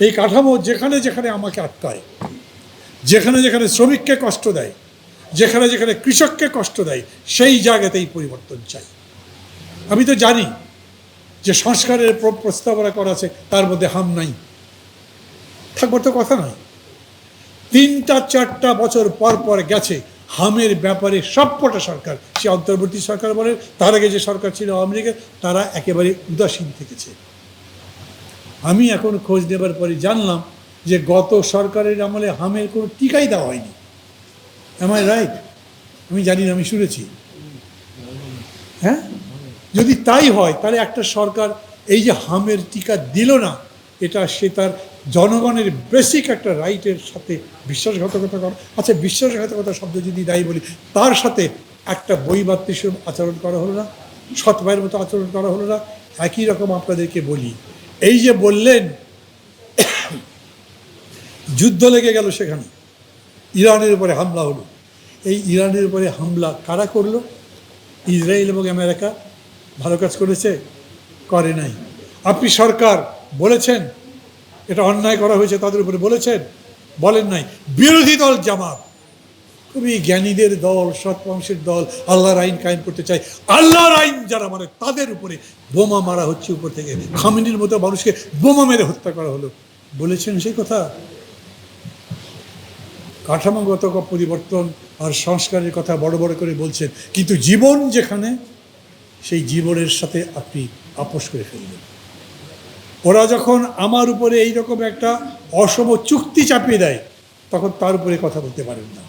এই কাঠামো যেখানে যেখানে আমাকে আটকায়, যেখানে যেখানে শ্রমিককে কষ্ট দেয়, যেখানে যেখানে কৃষককে কষ্ট দেয়, সেই জায়গাতেই পরিবর্তন চাই। আমি তো জানি যে সংস্কারের প্রস্তাবনা করা আছে, তার মধ্যে হাম নাই, থাকবার তো কথা নয়। 3-4 বছর পর পর গেছে, হামের ব্যাপারে সবকটা সরকার, সে অন্তর্বর্তী সরকার বলে, তার আগে যে সরকার ছিল আওয়ামী লীগের, তারা একেবারে উদাসীন থেকেছে। আমি এখন খোঁজ নেবার পরে জানলাম যে গত সরকারের আমলে হামের কোনো টিকাই দেওয়া হয়নি। Am I right? আমি জানি না, আমি শুনেছি। হ্যাঁ, যদি তাই হয় তাহলে একটা সরকার এই যে হামের টিকা দিল না, এটা সে তার জনগণের বেসিক একটা রাইটের সাথে বিশ্বাসঘাতকতা করা। আচ্ছা, বিশ্বাসঘাতকতা শব্দ যদি দায়ী বলি, তার সাথে একটা বৈবাত্রিক আচরণ করা হলো না, সৎ ভাইয়ের মতো আচরণ করা হলো না। একই রকম আপনাদেরকে বলি, এই যে বললেন যুদ্ধ লেগে গেল, সেখানে ইরানের উপরে হামলা হলো, এই ইরানের উপরে হামলা কারা করলো? ইসরায়েল এবং আমেরিকা। ভালো কাজ করেছে? করে নাই। আপনি সরকার বলেছেন এটা অন্যায় করা হয়েছে, তাদের উপরে বলেছেন? বলেন নাই। বিরোধী দল জামাত, খুবই জ্ঞানীদের দল, সৎ মানুষের দল, আল্লাহর আইন কায়েম করতে চায়, আল্লাহর আইন যারা মানে তাদের উপরে বোমা মারা হচ্ছে উপর থেকে, খামেনির মতো মানুষকে বোমা মেরে হত্যা করা হলো। বলেছেন সেই কথা? কাঠামোগত পরিবর্তন আর সংস্কারের কথা বড় বড় করে বলছেন, কিন্তু জীবন যেখানে, সেই জীবনের সাথে আপনি আপোষ করে ফেলবেন। ওরা যখন আমার উপরে এইরকম একটা অসম চুক্তি চাপিয়ে দেয়, তখন তার উপরে কথা বলতে পারেন না,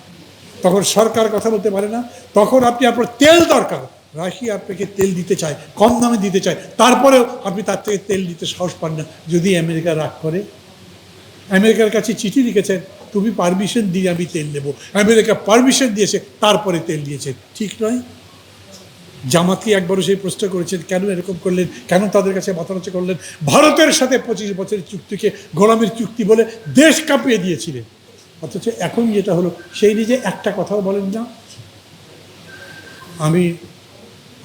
তখন সরকার কথা বলতে পারে না। তখন আপনি আপনার তেল দরকার, রাশিয়া আপনাকে তেল দিতে চায়, কম দামে দিতে চায়, তারপরেও আপনি তার থেকে তেল দিতে সাহস পান না। যদি আমেরিকা রাগ করে, আমেরিকার কাছে চিঠি লিখেছেন, তুমি পারমিশন দিয়ে আমি তেল নেব, আমেরিকা পারমিশন দিয়েছে, তারপরে তেল দিয়েছে, ঠিক নয়? জামাতকে একবারও সেই প্রশ্ন করেছেন, কেন এরকম করলেন, কেন তাদের কাছে মাথা নষ্ট করলেন? ভারতের সাথে 25 বছরের চুক্তিকে গোলামের চুক্তি বলে দেশ কাঁপিয়ে দিয়েছিলেন, অথচ এখন যেটা হলো সেই নিজে একটা কথাও বলেন না। আমি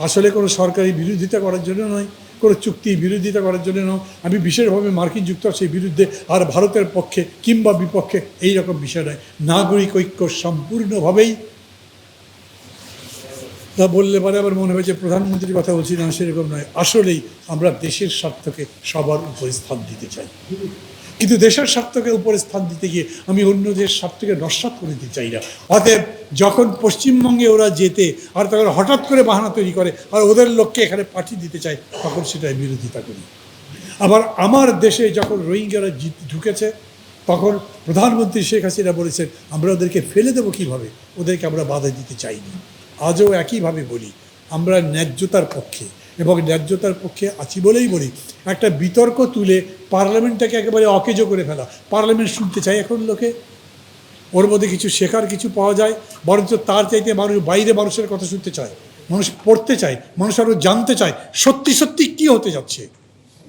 আসলে কোনো সরকারি বিরোধিতা করার জন্য নয়, কোনো চুক্তি বিরোধিতা করার জন্য নয়, আমি বিশেষভাবে মার্কিন যুক্তরাষ্ট্রের বিরুদ্ধে আর ভারতের পক্ষে কিংবা বিপক্ষে এই রকম বিষয় নয়। নাগরিক ঐক্য সম্পূর্ণভাবেই, তা বললে পরে আবার মনে হয় যে প্রধানমন্ত্রীর কথা বলছি, না, সেরকম নয়। আসলেই আমরা দেশের স্বার্থকে সবার উপরে স্থান দিতে চাই, কিন্তু দেশের স্বার্থকে উপরে স্থান দিতে গিয়ে আমি অন্য দেশের স্বার্থকে নস্যাৎ করে দিতে চাই না। অতএব যখন পশ্চিমবঙ্গে ওরা যেতে আর তখন হঠাৎ করে বাহানা তৈরি করে আর ওদের লোককে এখানে পাঠিয়ে দিতে চায়, তখন সেটাই বিরোধিতা করি। আবার আমার দেশে যখন রোহিঙ্গারা ঢুকেছে, তখন প্রধানমন্ত্রী শেখ হাসিনা বলেছেন আমরা ওদেরকে ফেলে দেবো কীভাবে, ওদেরকে আমরা বাধা দিতে চাইনি। আজও একইভাবে বলি, আমরা ন্যায্যতার পক্ষে, এবং ন্যায্যতার পক্ষে আছি বলেই বলি। একটা বিতর্ক তুলে পার্লামেন্টটাকে একেবারে অকেজো করে ফেলা, পার্লামেন্ট শুনতে চাই এখন লোকে, ওর মধ্যে কিছু শেখার কিছু পাওয়া যায়, বরঞ্চ তার চাইতে মানুষ বাইরে মানুষের কথা শুনতে চায়, মানুষ পড়তে চায়, মানুষ আরও জানতে চায় সত্যি সত্যি কী হতে যাচ্ছে।